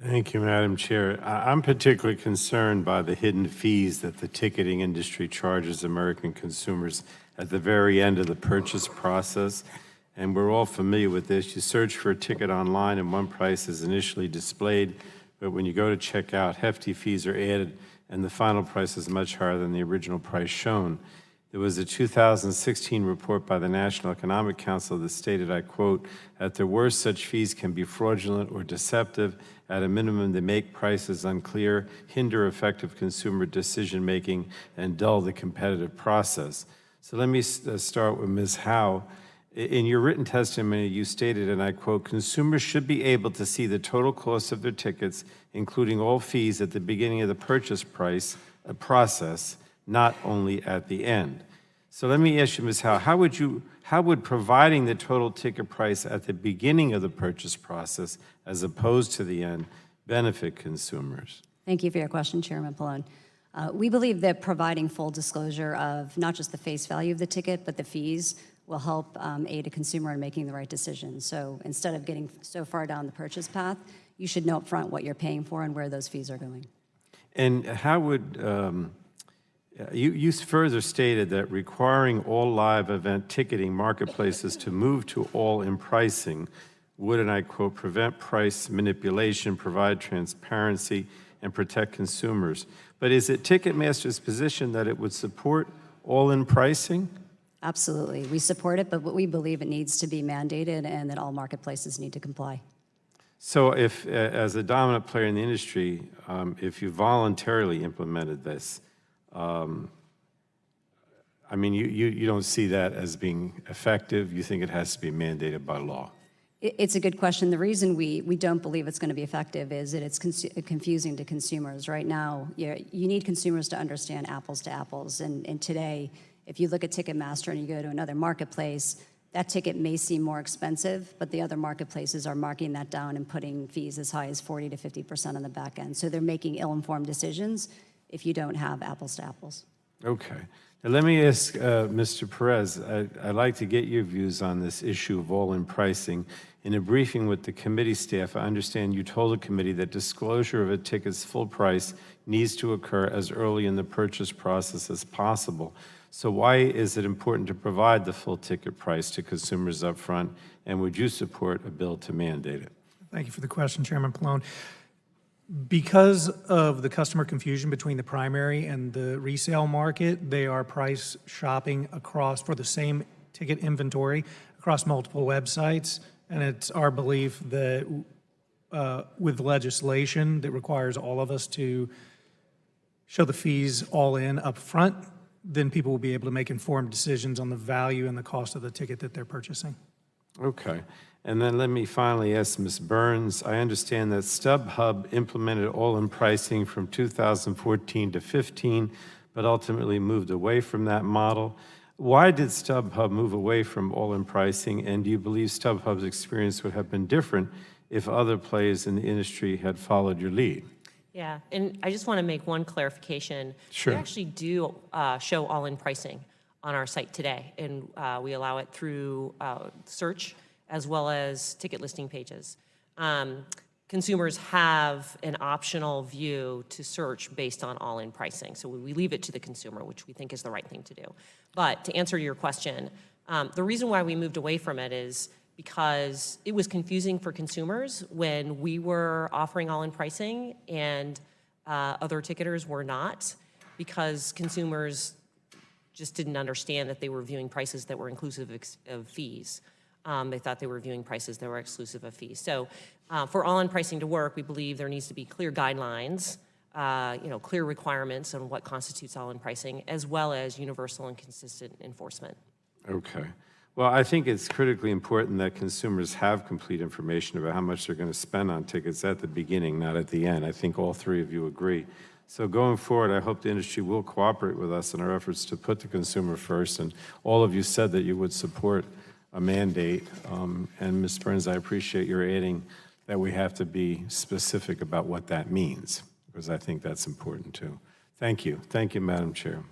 Thank you, Madam Chair. I'm particularly concerned by the hidden fees that the ticketing industry charges American consumers at the very end of the purchase process. And we're all familiar with this. You search for a ticket online and one price is initially displayed, but when you go to check out, hefty fees are added and the final price is much higher than the original price shown. There was a 2016 report by the National Economic Council that stated, I quote, "At the worst, such fees can be fraudulent or deceptive. At a minimum, they make prices unclear, hinder effective consumer decision-making, and dull the competitive process." So let me start with Ms. Howe. In your written testimony, you stated, and I quote, "Consumers should be able to see the total cost of their tickets, including all fees, at the beginning of the purchase process, not only at the end." So let me ask you, Ms. Howe, how would providing the total ticket price at the beginning of the purchase process, as opposed to the end, benefit consumers? Thank you for your question, Chairman Pallone. We believe that providing full disclosure of not just the face value of the ticket, but the fees will help aid a consumer in making the right decision. So instead of getting so far down the purchase path, you should know up front what you're paying for and where those fees are going. And how would, you further stated that requiring all live event ticketing marketplaces to move to all-in pricing would, and I quote, "prevent price manipulation, provide transparency, and protect consumers." But is it Ticketmaster's position that it would support all-in pricing? Absolutely. We support it, but we believe it needs to be mandated and that all marketplaces need to comply. So if, as a dominant player in the industry, if you voluntarily implemented this, I mean, you don't see that as being effective? You think it has to be mandated by law? It's a good question. The reason we don't believe it's going to be effective is that it's confusing to consumers. Right now, you need consumers to understand apples to apples. And today, if you look at Ticketmaster and you go to another marketplace, that ticket may seem more expensive, but the other marketplaces are marking that down and putting fees as high as 40 to 50% on the back end. So they're making ill-informed decisions if you don't have apples to apples. Okay. Now let me ask Mr. Perez, I'd like to get your views on this issue of all-in pricing. In a briefing with the committee staff, I understand you told the committee that disclosure of a ticket's full price needs to occur as early in the purchase process as possible. So why is it important to provide the full ticket price to consumers up front, and would you support a bill to mandate it? Thank you for the question, Chairman Pallone. Because of the customer confusion between the primary and the resale market, they are price shopping for the same ticket inventory across multiple websites. And it's our belief that with legislation that requires all of us to show the fees all in up front, then people will be able to make informed decisions on the value and the cost of the ticket that they're purchasing. Okay. And then let me finally ask Ms. Burns. I understand that StubHub implemented all-in pricing from 2014 to 15, but ultimately moved away from that model. Why did StubHub move away from all-in pricing, and do you believe StubHub's experience would have been different if other players in the industry had followed your lead? Yeah, and I just want to make one clarification. Sure. We actually do show all-in pricing on our site today, and we allow it through search as well as ticket listing pages. Consumers have an optional view to search based on all-in pricing, so we leave it to the consumer, which we think is the right thing to do. But to answer your question, the reason why we moved away from it is because it was confusing for consumers when we were offering all-in pricing and other ticketers were not, because consumers just didn't understand that they were viewing prices that were inclusive of fees. They thought they were viewing prices that were exclusive of fees. So for all-in pricing to work, we believe there needs to be clear guidelines, clear requirements on what constitutes all-in pricing, as well as universal and consistent enforcement. Okay. Well, I think it's critically important that consumers have complete information about how much they're going to spend on tickets at the beginning, not at the end. I think all three of you agree. So going forward, I hope the industry will cooperate with us in our efforts to put the consumer first. And all of you said that you would support a mandate. And Ms. Burns, I appreciate your adding that we have to be specific about what that means, because I think that's important too. Thank you. Thank you, Madam Chair.